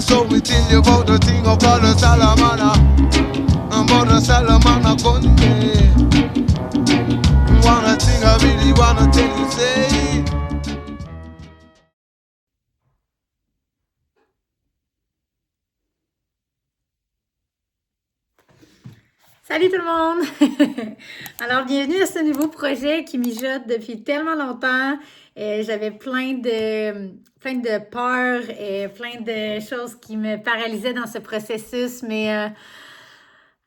So we tell you about the thing about the Salamana. About the Salamana Conde. One thing I really wanna tell you, say. Salut tout le monde! Alors, bienvenue à ce nouveau projet qui mijote depuis tellement longtemps. J'avais plein de peurs et plein de choses qui me paralysaient dans ce processus, mais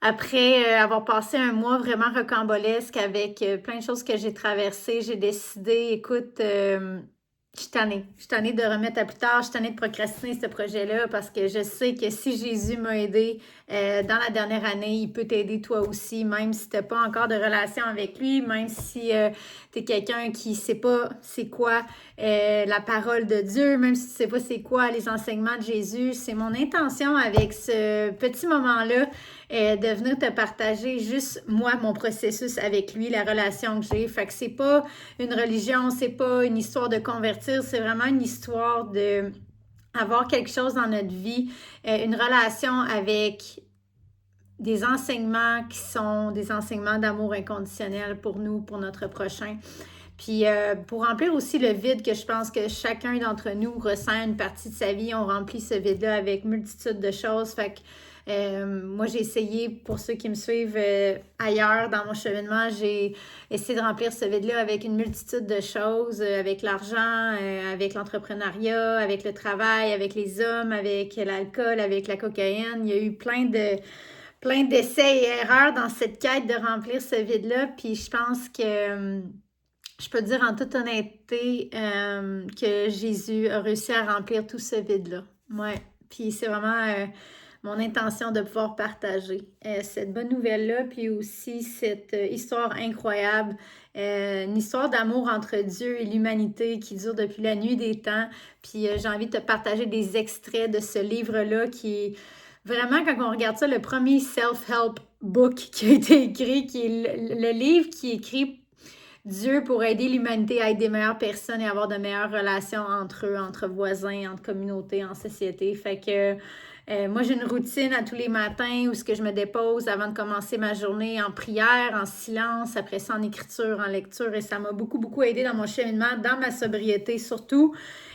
après avoir passé un mois vraiment rocambolesque avec plein de choses que j'ai traversées, j'ai décidé, écoute, je suis tannée. Je suis tannée de remettre à plus tard. Je suis tannée de procrastiner ce projet-là parce que je sais que si Jésus m'a aidé dans la dernière année, il peut t'aider toi aussi, même si tu n'as pas encore de relation avec lui, même si tu es quelqu'un qui ne sait pas c'est quoi la parole de Dieu, même si tu ne sais pas c'est quoi les enseignements de Jésus. C'est mon intention avec ce petit moment-là de venir te partager juste moi, mon processus avec lui, la relation que j'ai. Fait que c'est pas une religion, c'est pas une histoire de convertir, c'est vraiment une histoire de avoir quelque chose dans notre vie, une relation avec des enseignements qui sont des enseignements d'amour inconditionnel pour nous, pour notre prochain. Puis pour remplir aussi le vide que je pense que chacun d'entre nous ressent une partie de sa vie, on remplit ce vide-là avec multitude de choses. Fait que moi, j'ai essayé, pour ceux qui me suivent ailleurs dans mon cheminement, j'ai essayé de remplir ce vide-là avec une multitude de choses, avec l'argent, avec l'entrepreneuriat, avec le travail, avec les hommes, avec l'alcool, avec la cocaïne. Il y a eu plein d'essais et erreurs dans cette quête de remplir ce vide-là. Puis je pense que je peux dire en toute honnêteté que Jésus a réussi à remplir tout ce vide-là. Ouais. Puis c'est vraiment mon intention de pouvoir partager cette bonne nouvelle-là, puis aussi cette histoire incroyable, une histoire d'amour entre Dieu et l'humanité qui dure depuis la nuit des temps. Puis j'ai envie de te partager des extraits de ce livre-là qui est vraiment, quand on regarde ça, le premier self-help book qui a été écrit, qui est le livre qui est écrit Dieu pour aider l'humanité à être des meilleures personnes et avoir de meilleures relations entre eux, entre voisins, entre communautés, en société. Fait que moi, j'ai une routine à tous les matins où ce que je me dépose avant de commencer ma journée en prière, en silence, après ça en écriture, en lecture. Et ça m'a beaucoup, beaucoup aidé dans mon cheminement, dans ma sobriété surtout.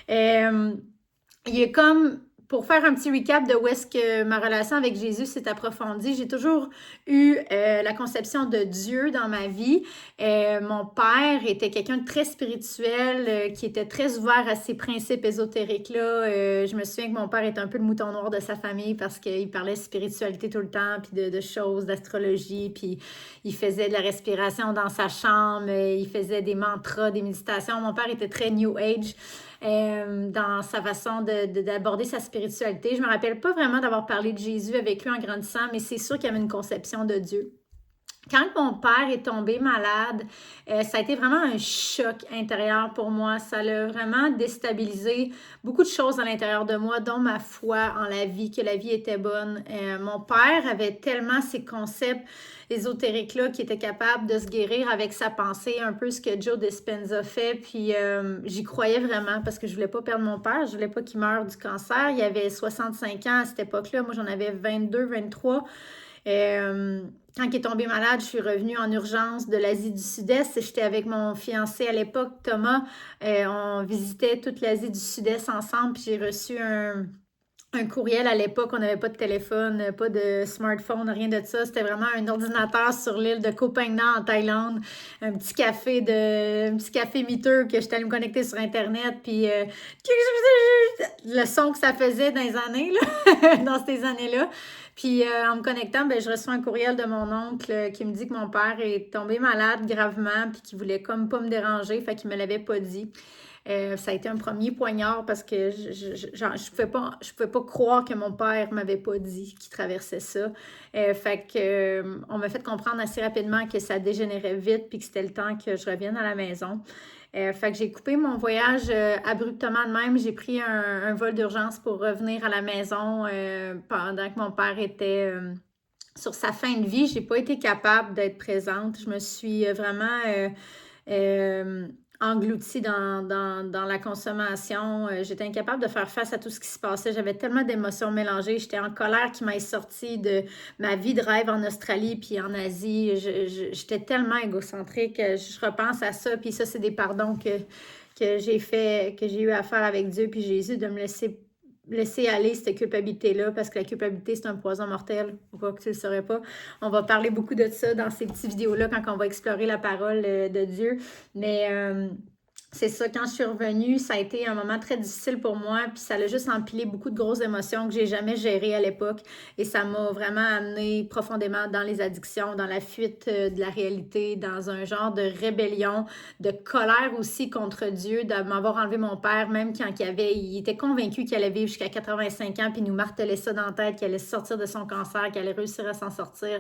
Il y a comme... Pour faire un petit recap de où est-ce que ma relation avec Jésus s'est approfondie, j'ai toujours eu la conception de Dieu dans ma vie. Mon père était quelqu'un de très spirituel, qui était très ouvert à ces principes ésotériques-là. Je me souviens que mon père était un peu le mouton noir de sa famille parce qu'il parlait de spiritualité tout le temps, puis de choses, d'astrologie, puis il faisait de la respiration dans sa chambre, il faisait des mantras, des méditations. Mon père était très New Age. Dans sa façon d'aborder sa spiritualité. Je ne me rappelle pas vraiment d'avoir parlé de Jésus avec lui en grandissant, mais c'est sûr qu'il y avait une conception de Dieu. Quand mon père est tombé malade, ça a été vraiment un choc intérieur pour moi. Ça l'a vraiment déstabilisé beaucoup de choses à l'intérieur de moi, dont ma foi en la vie, que la vie était bonne. Mon père avait tellement ces concepts ésotériques-là qui était capable de se guérir avec sa pensée, un peu ce que Joe Dispenza fait. Puis j'y croyais vraiment parce que je voulais pas perdre mon père, je voulais pas qu'il meure du cancer. Il avait 65 ans à cette époque-là, moi j'en avais 22, 23. Quand il est tombé malade, je suis revenue en urgence de l'Asie du Sud-Est. J'étais avec mon fiancé à l'époque, Thomas. On visitait toute l'Asie du Sud-Est ensemble. Puis j'ai reçu un courriel à l'époque. On n'avait pas de téléphone, pas de smartphone, rien de ça. C'était vraiment un ordinateur sur l'île de Koh Phangan en Thaïlande. Un petit café miteux que j'étais allée me connecter sur Internet. Puis le son que ça faisait dans les années, là, dans ces années-là. Puis en me connectant, je reçois un courriel de mon oncle qui me dit que mon père est tombé malade gravement puis qu'il voulait comme pas me déranger, fait qu'il me l'avait pas dit. Ça a été un premier poignard parce que je pouvais pas croire que mon père m'avait pas dit qu'il traversait ça. Fait que on m'a fait comprendre assez rapidement que ça dégénérait vite puis que c'était le temps que je revienne à la maison. Fait que j'ai coupé mon voyage abruptement de même. J'ai pris un vol d'urgence pour revenir à la maison pendant que mon père était sur sa fin de vie. J'ai pas été capable d'être présente. Je me suis vraiment engloutie dans la consommation. J'étais incapable de faire face à tout ce qui se passait. J'avais tellement d'émotions mélangées. J'étais en colère qui m'ait sorti de ma vie de rêve en Australie puis en Asie. J'étais tellement égocentrique. Je repense à ça. Puis ça, c'est des pardons que j'ai fait, que j'ai eu à faire avec Dieu puis Jésus, de me laisser aller cette culpabilité-là, parce que la culpabilité, c'est un poison mortel, ou quoi que tu ne le saurais pas. On va parler beaucoup de ça dans ces petites vidéos-là quand on va explorer la parole de Dieu. Mais c'est ça, quand je suis revenue, ça a été un moment très difficile pour moi, puis ça a juste empilé beaucoup de grosses émotions que j'ai jamais gérées à l'époque, et ça m'a vraiment amené profondément dans les addictions, dans la fuite de la réalité, dans un genre de rébellion, de colère aussi contre Dieu, de m'avoir enlevé mon père, même quand il était convaincu qu'il allait vivre jusqu'à 85 ans, puis il nous martelait ça dans la tête, qu'il allait sortir de son cancer, qu'il allait réussir à s'en sortir.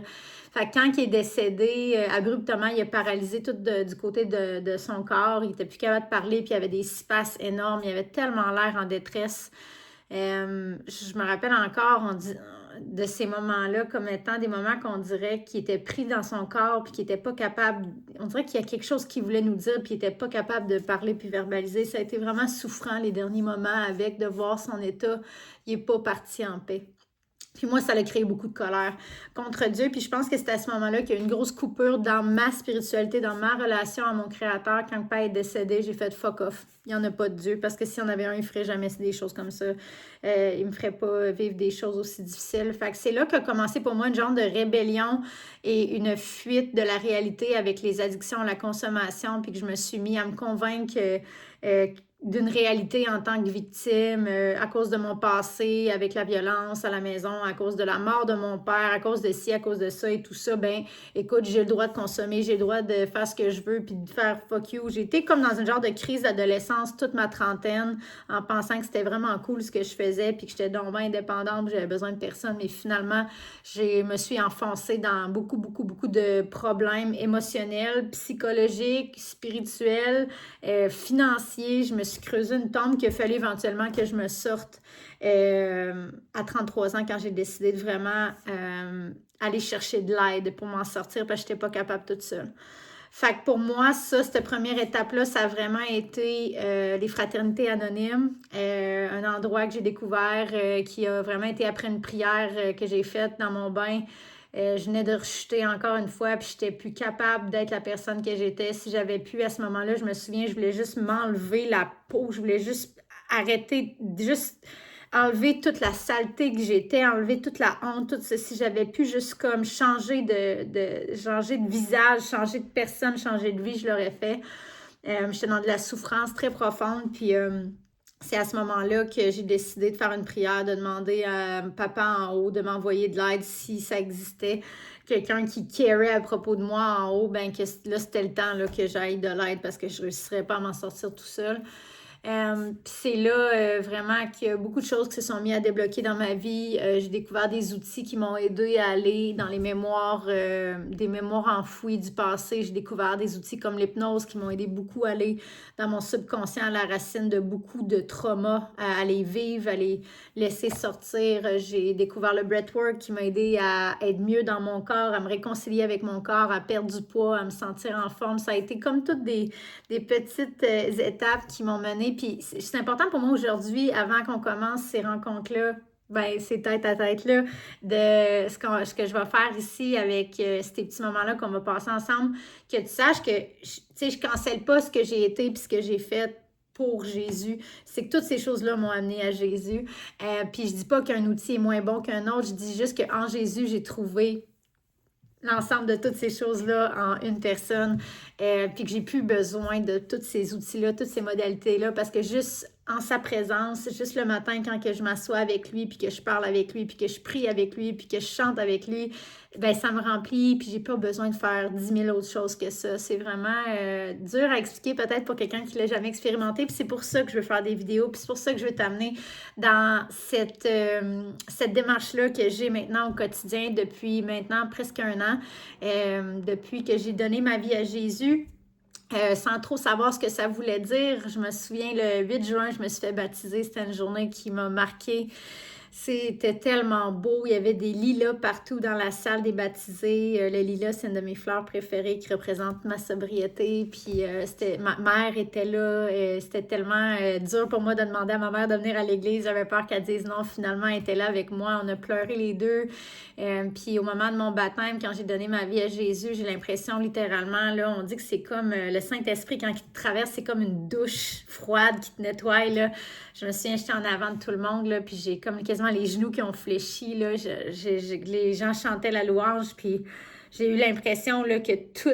Fait que quand il est décédé, abruptement, il a paralysé tout du côté de son corps. Il n'était plus capable de parler, puis il y avait des spasmes énormes. Il avait tellement l'air en détresse. Je me rappelle encore de ces moments-là comme étant des moments qu'on dirait qu'il était pris dans son corps, puis qu'il n'était pas capable. On dirait qu'il y a quelque chose qu'il voulait nous dire, puis il n'était pas capable de parler puis verbaliser. Ça a été vraiment souffrant les derniers moments avec de voir son état. Il n'est pas parti en paix. Puis moi, ça a créé beaucoup de colère contre Dieu. Puis je pense que c'est à ce moment-là qu'il y a eu une grosse coupure dans ma spiritualité, dans ma relation à mon Créateur. Quand le Père est décédé, j'ai fait fuck off. Il n'y en a pas de Dieu. Parce que s'il y en avait un, il ne ferait jamais des choses comme ça. Il ne me ferait pas vivre des choses aussi difficiles. Fait que c'est là qu'a commencé pour moi une genre de rébellion et une fuite de la réalité avec les addictions, la consommation. Puis que je me suis mis à me convaincre d'une réalité en tant que victime, à cause de mon passé, avec la violence à la maison, à cause de la mort de mon père, à cause de ci, à cause de ça et tout ça, ben écoute, j'ai le droit de consommer, j'ai le droit de faire ce que je veux, puis de faire fuck you. J'ai été comme dans une genre de crise d'adolescence toute ma trentaine, en pensant que c'était vraiment cool ce que je faisais, puis que j'étais donc bien indépendante, j'avais besoin de personne, mais finalement, je me suis enfoncée dans beaucoup, beaucoup, beaucoup de problèmes émotionnels, psychologiques, spirituels, financiers. Je me suis creusé une tombe qu'il a fallu éventuellement que je me sorte à 33 ans quand j'ai décidé de vraiment aller chercher de l'aide pour m'en sortir parce que je n'étais pas capable toute seule. Fait que pour moi, ça, cette première étape-là, ça a vraiment été les fraternités anonymes, un endroit que j'ai découvert qui a vraiment été après une prière que j'ai faite dans mon bain. Je venais de rechuter encore une fois, puis je n'étais plus capable d'être la personne que j'étais. Si j'avais pu, à ce moment-là, je me souviens, je voulais juste m'enlever la peau, je voulais juste arrêter, juste enlever toute la saleté que j'étais, enlever toute la honte, tout ça. Si j'avais pu juste comme changer changer de visage, changer de personne, changer de vie, je l'aurais fait. J'étais dans de la souffrance très profonde, puis c'est à ce moment-là que j'ai décidé de faire une prière, de demander à papa en haut de m'envoyer de l'aide si ça existait. Quelqu'un qui carait à propos de moi en haut, ben que là, c'était le temps là, que j'aille de l'aide parce que je ne réussirais pas à m'en sortir tout seul. C'est là vraiment qu'il y a beaucoup de choses qui se sont mises à débloquer dans ma vie. J'ai découvert des outils qui m'ont aidé à aller dans les mémoires, des mémoires enfouies du passé. J'ai découvert des outils comme l'hypnose qui m'ont aidé beaucoup à aller dans mon subconscient, à la racine de beaucoup de traumas, à les vivre, à les laisser sortir. J'ai découvert le breathwork qui m'a aidé à être mieux dans mon corps, à me réconcilier avec mon corps, à perdre du poids, à me sentir en forme. Ça a été comme toutes des petites étapes qui m'ont menée. Puis c'est important pour moi aujourd'hui, avant qu'on commence ces rencontres-là, ben, ces tête-à-tête-là, de ce que je vais faire ici avec ces petits moments-là qu'on va passer ensemble, que tu saches que, tu sais, je ne cancelle pas ce que j'ai été puis ce que j'ai fait pour Jésus. C'est que toutes ces choses-là m'ont amené à Jésus. Puis je dis pas qu'un outil est moins bon qu'un autre, je dis juste qu'en Jésus, j'ai trouvé l'ensemble de toutes ces choses-là en une personne, puis que j'ai plus besoin de tous ces outils-là, toutes ces modalités-là, parce que juste en sa présence, juste le matin quand que je m'assois avec lui, puis que je parle avec lui, puis que je prie avec lui, puis que je chante avec lui, ben ça me remplit, puis j'ai pas besoin de faire 10 000 autres choses que ça. C'est vraiment dur à expliquer peut-être pour quelqu'un qui l'a jamais expérimenté, puis c'est pour ça que je veux faire des vidéos, puis c'est pour ça que je veux t'amener dans cette démarche-là que j'ai maintenant au quotidien depuis maintenant presque un an, depuis que j'ai donné ma vie à Jésus. Sans trop savoir ce que ça voulait dire. Je me souviens, le 8 juin, je me suis fait baptiser. C'était une journée qui m'a marquée. C'était tellement beau. Il y avait des lilas partout dans la salle des baptisés. Le lilas, c'est une de mes fleurs préférées qui représente ma sobriété. Puis ma mère était là. C'était tellement dur pour moi de demander à ma mère de venir à l'église. J'avais peur qu'elle dise non. Finalement, elle était là avec moi. On a pleuré les deux. Puis au moment de mon baptême, quand j'ai donné ma vie à Jésus, j'ai l'impression littéralement, là, on dit que c'est comme le Saint-Esprit, quand il te traverse, c'est comme une douche froide qui te nettoie, là. Je me souviens, j'étais en avant de tout le monde, là, puis j'ai comme quasiment les genoux qui ont fléchi, là. Les gens chantaient la louange, puis j'ai eu l'impression, là, que tout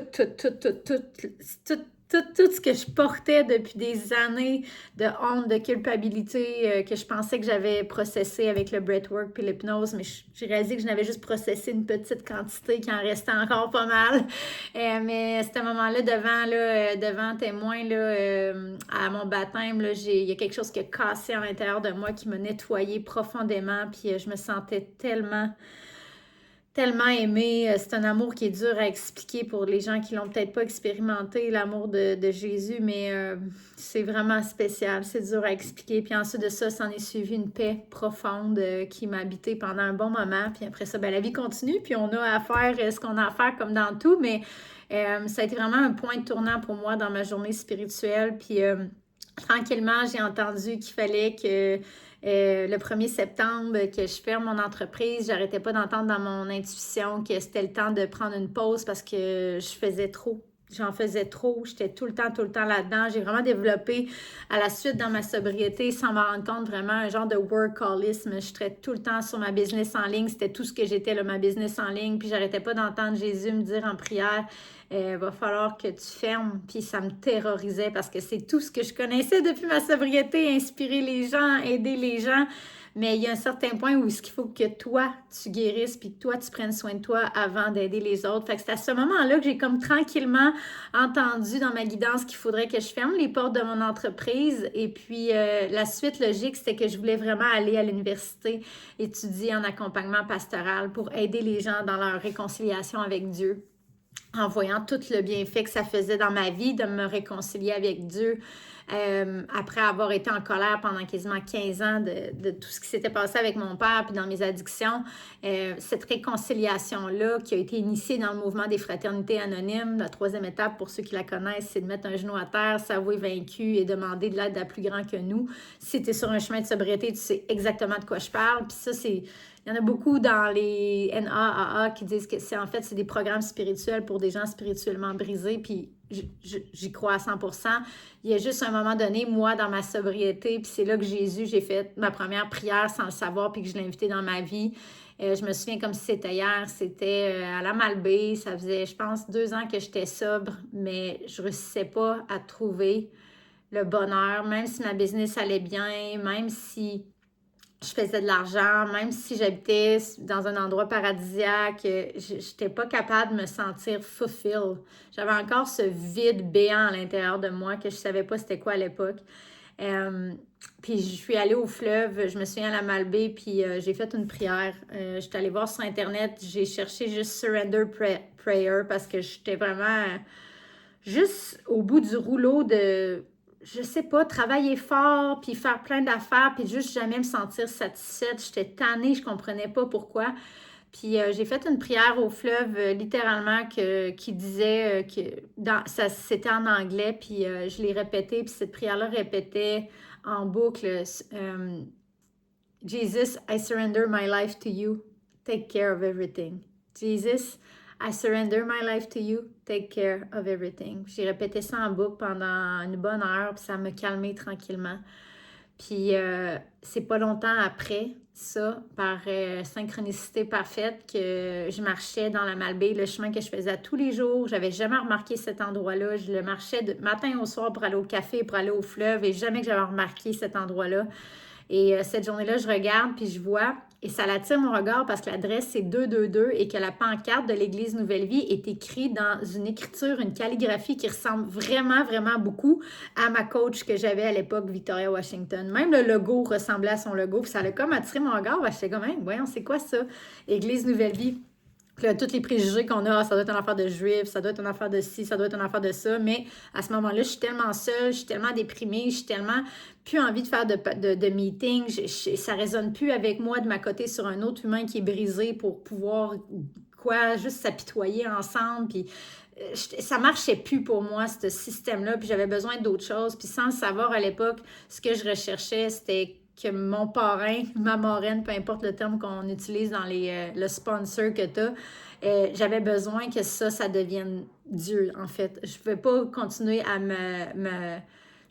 ce que je portais depuis des années de honte, de culpabilité, que je pensais que j'avais processé avec le breathwork puis l'hypnose, mais j'ai réalisé que je n'avais juste processé une petite quantité, qui en restait encore pas mal. Mais à ce moment-là, devant témoin, là, à mon baptême, là, il y a quelque chose qui a cassé à l'intérieur de moi, qui m'a nettoyé profondément, puis je me sentais tellement aimé. C'est un amour qui est dur à expliquer pour les gens qui l'ont peut-être pas expérimenté, l'amour de Jésus, mais c'est vraiment spécial. C'est dur à expliquer. Puis ensuite de ça, s'en est suivi une paix profonde qui m'a habité pendant un bon moment. Puis après ça, ben, la vie continue. Puis on a à faire ce qu'on a à faire comme dans tout, mais ça a été vraiment un point tournant pour moi dans ma journée spirituelle. Puis tranquillement, j'ai entendu qu'il fallait que le 1er septembre, que je ferme mon entreprise. J'arrêtais pas d'entendre dans mon intuition que c'était le temps de prendre une pause parce que je faisais trop. J'en faisais trop. J'étais tout le temps là-dedans. J'ai vraiment développé à la suite dans ma sobriété, sans m'en rendre compte, vraiment un genre de workaholisme. Je traitais tout le temps sur ma business en ligne. C'était tout ce que j'étais, là, ma business en ligne. Puis j'arrêtais pas d'entendre Jésus me dire en prière, va falloir que tu fermes. Puis ça me terrorisait parce que c'est tout ce que je connaissais depuis ma sobriété, inspirer les gens, aider les gens. Mais il y a un certain point où il faut que toi, tu guérisses puis que toi, tu prennes soin de toi avant d'aider les autres. Fait que c'est à ce moment-là que j'ai comme tranquillement entendu dans ma guidance qu'il faudrait que je ferme les portes de mon entreprise. Et puis, la suite logique, c'était que je voulais vraiment aller à l'université, étudier en accompagnement pastoral pour aider les gens dans leur réconciliation avec Dieu, en voyant tout le bienfait que ça faisait dans ma vie de me réconcilier avec Dieu. Après avoir été en colère pendant quasiment 15 ans de tout ce qui s'était passé avec mon père puis dans mes addictions, cette réconciliation-là qui a été initiée dans le mouvement des fraternités anonymes, la 3e étape, pour ceux qui la connaissent, c'est de mettre un genou à terre, s'avouer vaincu et demander de l'aide à plus grand que nous. Si tu es sur un chemin de sobriété, tu sais exactement de quoi je parle. Puis ça, il y en a beaucoup dans les NAAA qui disent que c'est des programmes spirituels pour des gens spirituellement brisés, puis j'y crois à 100%. Il y a juste un moment donné, moi, dans ma sobriété, puis c'est là que j'ai fait ma première prière sans le savoir, puis que je l'ai invité dans ma vie. Je me souviens comme si c'était hier, c'était à la Malbaie. Ça faisait, je pense, 2 ans que j'étais sobre, mais je ne réussissais pas à trouver le bonheur, même si ma business allait bien, même si je faisais de l'argent, même si j'habitais dans un endroit paradisiaque, je n'étais pas capable de me sentir fulfilled. J'avais encore ce vide béant à l'intérieur de moi que je ne savais pas c'était quoi à l'époque. Puis je suis allée au fleuve, je me souviens à la Malbaie, puis j'ai fait une prière. Je suis allée voir sur Internet, j'ai cherché juste Surrender Prayer parce que j'étais vraiment juste au bout du rouleau de... je sais pas, travailler fort, puis faire plein d'affaires, puis juste jamais me sentir satisfaite. J'étais tannée, je comprenais pas pourquoi. Puis j'ai fait une prière au fleuve, littéralement, qui disait c'était en anglais, puis je l'ai répété, puis cette prière-là répétait en boucle, Jesus, I surrender my life to you. Take care of everything. Jesus, I surrender my life to you. Take care of everything. J'ai répété ça en boucle pendant une bonne heure, puis ça m'a calmé tranquillement. Puis c'est pas longtemps après ça, par synchronicité parfaite, que je marchais dans la Malbaie, le chemin que je faisais tous les jours. J'avais jamais remarqué cet endroit-là. Je le marchais de matin au soir pour aller au café, pour aller au fleuve, et jamais que j'avais remarqué cet endroit-là. Et cette journée-là, je regarde, puis je vois, et ça attire mon regard parce que l'adresse, c'est 222 et que la pancarte de l'Église Nouvelle Vie est écrite dans une écriture, une calligraphie qui ressemble vraiment, vraiment beaucoup à ma coach que j'avais à l'époque, Victoria Washington. Même le logo ressemblait à son logo, puis ça a comme attiré mon regard. J'étais comme, hey, voyons, c'est quoi ça? Église Nouvelle Vie. Là, tous les préjugés qu'on a, ça doit être une affaire de juif, ça doit être une affaire de ci, ça doit être une affaire de ça, mais à ce moment-là, je suis tellement seule, je suis tellement déprimée, je suis tellement plus envie de faire de meetings, ça résonne plus avec moi de m'accoter sur un autre humain qui est brisé pour pouvoir, juste s'apitoyer ensemble, puis ça marchait plus pour moi, ce système-là, puis j'avais besoin d'autre chose, puis sans le savoir à l'époque, ce que je recherchais, c'était que mon parrain, ma marraine, peu importe le terme qu'on utilise dans le sponsor que tu as, j'avais besoin que ça devienne Dieu, en fait. Je ne pouvais pas continuer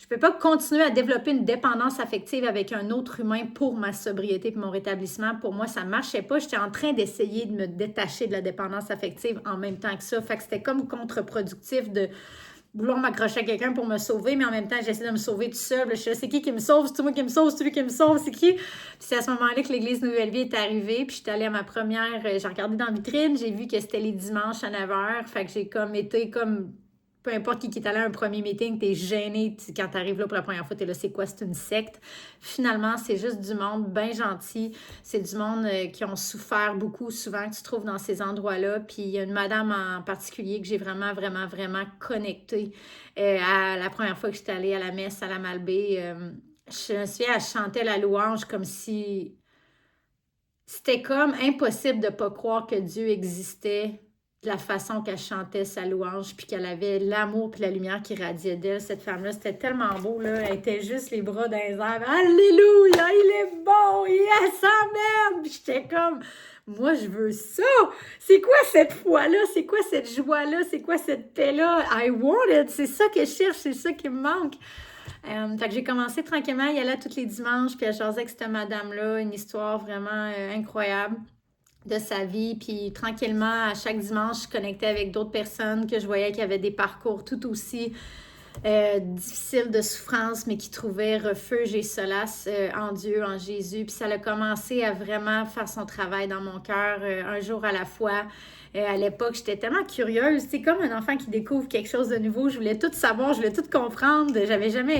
je ne peux pas continuer à développer une dépendance affective avec un autre humain pour ma sobriété et mon rétablissement. Pour moi, ça ne marchait pas. J'étais en train d'essayer de me détacher de la dépendance affective en même temps que ça. Fait que c'était comme contre-productif de vouloir m'accrocher à quelqu'un pour me sauver, mais en même temps, j'essaie de me sauver tout seul. Je sais, c'est qui me sauve? C'est moi qui me sauve? C'est lui qui me sauve? C'est qui? Puis c'est à ce moment-là que l'Église Nouvelle Vie est arrivée. Puis j'étais allée à ma première, j'ai regardé dans la vitrine, j'ai vu que c'était les dimanches à 9h. Fait que j'ai été peu importe qui est allé à un premier meeting, t'es gêné quand t'arrives là pour la première fois, t'es là, c'est quoi? C'est une secte. Finalement, c'est juste du monde bien gentil. C'est du monde qui ont souffert beaucoup, souvent, que tu trouves dans ces endroits-là. Puis il y a une madame en particulier que j'ai vraiment, vraiment, vraiment connectée à la première fois que j'étais allée à la messe à la Malbaie. Je me souviens, elle chantait la louange comme si... C'était comme impossible de ne pas croire que Dieu existait de la façon qu'elle chantait sa louange, puis qu'elle avait l'amour puis la lumière qui radiait d'elle. Cette femme-là, c'était tellement beau, là. Elle était juste les bras dans les airs. Alléluia, il est bon, yes, amen! Puis j'étais comme, moi, je veux ça! C'est quoi cette foi-là? C'est quoi cette joie-là? C'est quoi cette paix-là? I want it! C'est ça que je cherche, c'est ça qui me manque. Fait que j'ai commencé tranquillement à y aller tous les dimanches, puis à jaser avec cette madame-là, une histoire vraiment incroyable de sa vie, puis tranquillement, à chaque dimanche, je connectais avec d'autres personnes que je voyais qui avaient des parcours tout aussi difficiles de souffrance, mais qui trouvaient refuge et solace en Dieu, en Jésus. Puis ça a commencé à vraiment faire son travail dans mon cœur, un jour à la fois. À l'époque, j'étais tellement curieuse. C'est comme un enfant qui découvre quelque chose de nouveau. Je voulais tout savoir, je voulais tout comprendre.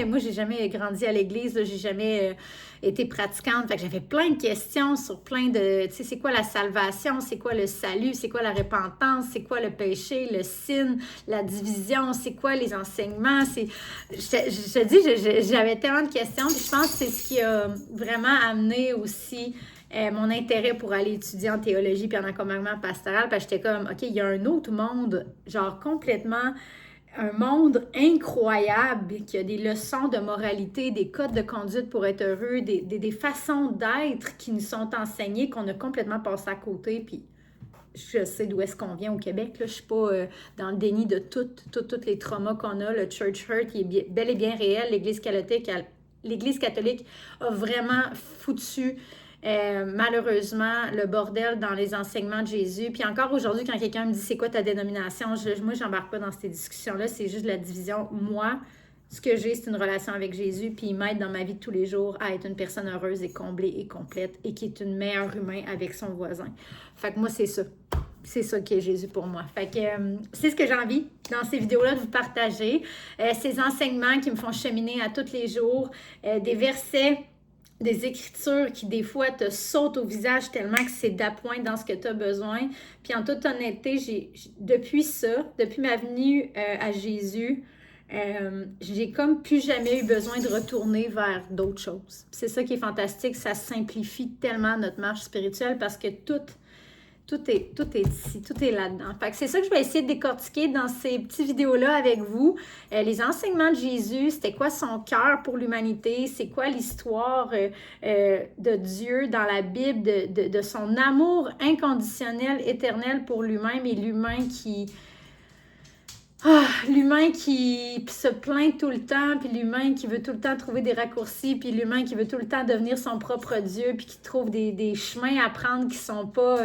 Moi, j'ai jamais grandi à l'église, là, j'ai jamais été pratiquante. Fait que j'avais plein de questions sur plein de, tu sais, c'est quoi la salvation, c'est quoi le salut, c'est quoi la repentance, c'est quoi le péché, le sin, la division, c'est quoi les enseignements. Je te dis, j'avais tellement de questions. Puis je pense que c'est ce qui a vraiment amené aussi mon intérêt pour aller étudier en théologie puis en accompagnement pastoral, parce que j'étais comme, OK, il y a un autre monde, genre complètement, un monde incroyable, qui a des leçons de moralité, des codes de conduite pour être heureux, des façons d'être qui nous sont enseignées, qu'on a complètement passé à côté, puis je sais d'où est-ce qu'on vient au Québec, là. Je ne suis pas dans le déni de tous les traumas qu'on a, le church hurt, qui est bel et bien réel, l'Église catholique a vraiment foutu malheureusement le bordel dans les enseignements de Jésus. Puis encore aujourd'hui, quand quelqu'un me dit c'est quoi ta dénomination, moi j'embarque pas dans ces discussions-là, c'est juste la division. Moi, ce que j'ai, c'est une relation avec Jésus, puis il m'aide dans ma vie de tous les jours à être une personne heureuse et comblée et complète et qui est une meilleure humain avec son voisin. Fait que moi, c'est ça. C'est ça qui est Jésus pour moi. Fait que c'est ce que j'ai envie dans ces vidéos-là de vous partager. Ces enseignements qui me font cheminer à tous les jours, des versets, des écritures qui, des fois, te sautent au visage tellement que c'est d'appoint dans ce que tu as besoin. Puis, en toute honnêteté, depuis ma venue à Jésus, j'ai comme plus jamais eu besoin de retourner vers d'autres choses. C'est ça qui est fantastique, ça simplifie tellement notre marche spirituelle parce que tout est ici, tout est là-dedans. Fait que c'est ça que je vais essayer de décortiquer dans ces petites vidéos-là avec vous. Les enseignements de Jésus, c'était quoi son cœur pour l'humanité? C'est quoi l'histoire de Dieu dans la Bible, de son amour inconditionnel, éternel pour lui-même et l'humain qui se plaint tout le temps, puis l'humain qui veut tout le temps trouver des raccourcis, puis l'humain qui veut tout le temps devenir son propre Dieu, puis qui trouve des chemins à prendre qui sont pas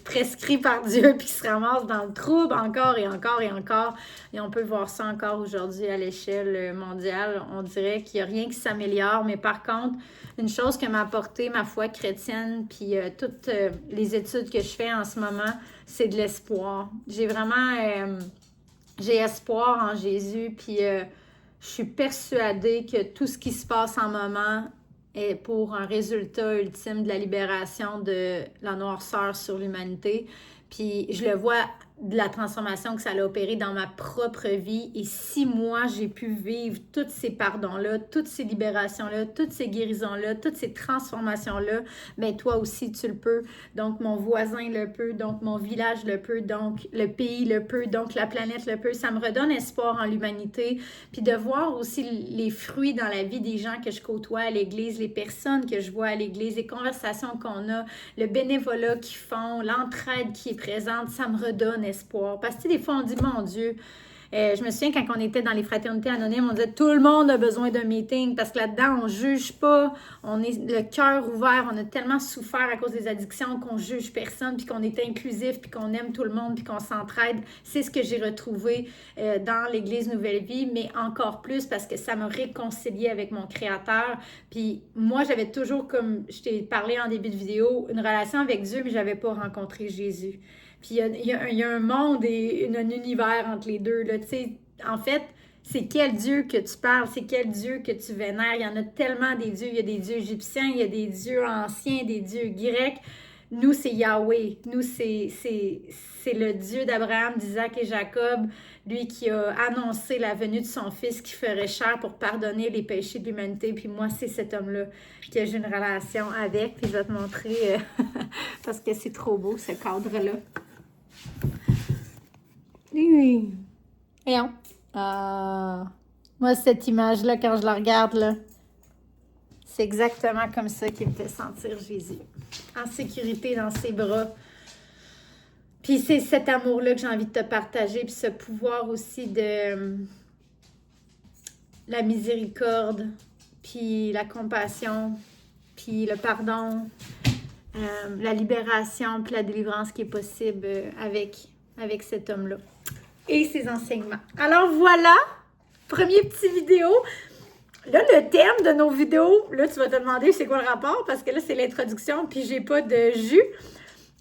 prescrits par Dieu, puis qui se ramasse dans le trouble encore et encore et encore. Et on peut voir ça encore aujourd'hui à l'échelle mondiale. On dirait qu'il n'y a rien qui s'améliore, mais par contre, une chose que m'a apporté ma foi chrétienne, puis toutes les études que je fais en ce moment, c'est de l'espoir. J'ai espoir en Jésus, puis je suis persuadée que tout ce qui se passe en moment est pour un résultat ultime de la libération de la noirceur sur l'humanité. Puis je le vois de la transformation que ça a opéré dans ma propre vie. Et si moi, j'ai pu vivre tous ces pardons-là, toutes ces libérations-là, toutes ces guérisons-là, toutes ces transformations-là, bien toi aussi, tu le peux. Donc, mon voisin le peut, donc mon village le peut, donc le pays le peut, donc la planète le peut. Ça me redonne espoir en l'humanité. Puis de voir aussi les fruits dans la vie des gens que je côtoie à l'Église, les personnes que je vois à l'Église, les conversations qu'on a, le bénévolat qu'ils font, l'entraide qui est présente, ça me redonne espoir. Parce que tu sais, des fois, on dit, mon Dieu, je me souviens quand on était dans les fraternités anonymes, on disait tout le monde a besoin d'un meeting parce que là-dedans, on ne juge pas, on est le cœur ouvert, on a tellement souffert à cause des addictions qu'on ne juge personne, puis qu'on est inclusif, puis qu'on aime tout le monde, puis qu'on s'entraide. C'est ce que j'ai retrouvé dans l'Église Nouvelle Vie, mais encore plus parce que ça m'a réconcilié avec mon Créateur. Puis moi, j'avais toujours, comme je t'ai parlé en début de vidéo, une relation avec Dieu, mais je n'avais pas rencontré Jésus. Puis il y a un monde et un univers entre les deux. Là. En fait, c'est quel Dieu que tu parles, c'est quel Dieu que tu vénères. Il y en a tellement des dieux. Il y a des dieux égyptiens, il y a des dieux anciens, des dieux grecs. Nous, c'est Yahweh. Nous, c'est le Dieu d'Abraham, d'Isaac et Jacob, lui qui a annoncé la venue de son fils qui ferait chair pour pardonner les péchés de l'humanité. Puis moi, c'est cet homme-là que j'ai une relation avec. Puis je vais te montrer parce que c'est trop beau, ce cadre-là. Oui. Voyons. Moi, cette image-là, quand je la regarde, là, c'est exactement comme ça qu'il me fait sentir Jésus. En sécurité dans ses bras. Puis c'est cet amour-là que j'ai envie de te partager. Puis ce pouvoir aussi de la miséricorde, puis la compassion, puis le pardon, la libération, puis la délivrance qui est possible avec cet homme-là. Et ses enseignements. Alors voilà, premier petit vidéo. Là, le thème de nos vidéos, là, tu vas te demander c'est quoi le rapport, parce que là, c'est l'introduction, puis j'ai pas de jus.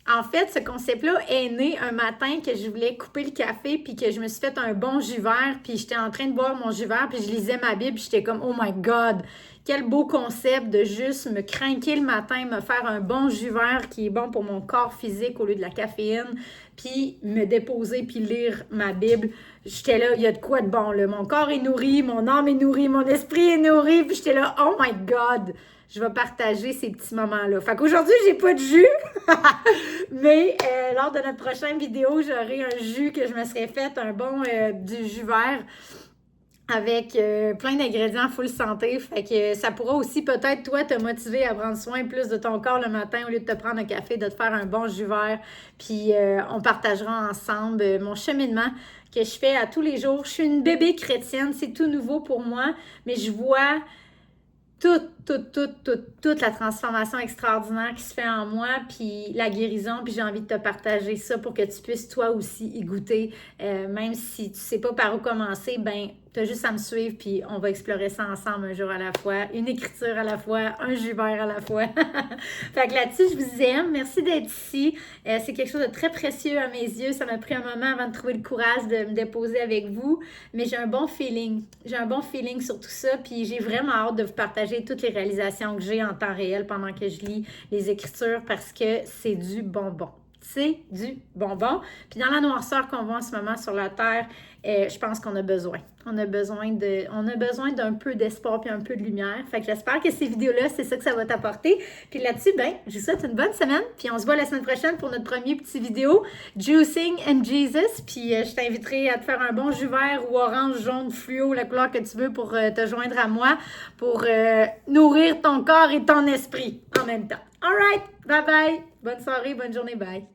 En fait, ce concept-là est né un matin que je voulais couper le café, puis que je me suis fait un bon jus vert, puis j'étais en train de boire mon jus vert, puis je lisais ma Bible, puis j'étais comme « Oh my God! » Quel beau concept de juste me craquer le matin, me faire un bon jus vert qui est bon pour mon corps physique au lieu de la caféine, puis me déposer, puis lire ma Bible. J'étais là, il y a de quoi de bon, là. Mon corps est nourri, mon âme est nourrie, mon esprit est nourri, puis j'étais là, oh my God! Je vais partager ces petits moments-là. Fait qu'aujourd'hui, j'ai pas de jus, mais lors de notre prochaine vidéo, j'aurai un jus que je me serais fait, un bon du jus vert, avec plein d'ingrédients full santé. Fait que ça pourra aussi peut-être, toi, te motiver à prendre soin plus de ton corps le matin au lieu de te prendre un café, de te faire un bon jus vert. Puis on partagera ensemble mon cheminement que je fais à tous les jours. Je suis une bébé chrétienne, c'est tout nouveau pour moi, mais je vois toute la transformation extraordinaire qui se fait en moi, puis la guérison, puis j'ai envie de te partager ça pour que tu puisses toi aussi y goûter. Même si tu sais pas par où commencer, ben tu as juste à me suivre, puis on va explorer ça ensemble un jour à la fois, une écriture à la fois, un jus vert à la fois. Fait que là-dessus, je vous aime. Merci d'être ici. C'est quelque chose de très précieux à mes yeux. Ça m'a pris un moment avant de trouver le courage de me déposer avec vous, mais j'ai un bon feeling. J'ai un bon feeling sur tout ça, puis j'ai vraiment hâte de vous partager toutes les réalisations que j'ai en temps réel pendant que je lis les écritures parce que c'est du bonbon. C'est du bonbon. Puis dans la noirceur qu'on voit en ce moment sur la Terre, je pense qu'on a besoin. On a besoin d'un peu d'espoir puis un peu de lumière. Fait que j'espère que ces vidéos-là, c'est ça que ça va t'apporter. Puis là-dessus, ben, je vous souhaite une bonne semaine. Puis on se voit la semaine prochaine pour notre premier petit vidéo, Juicing and Jesus. Puis je t'inviterai à te faire un bon jus vert ou orange, jaune, fluo, la couleur que tu veux pour te joindre à moi, pour nourrir ton corps et ton esprit en même temps. All right, bye bye. Bonne soirée, bonne journée, bye.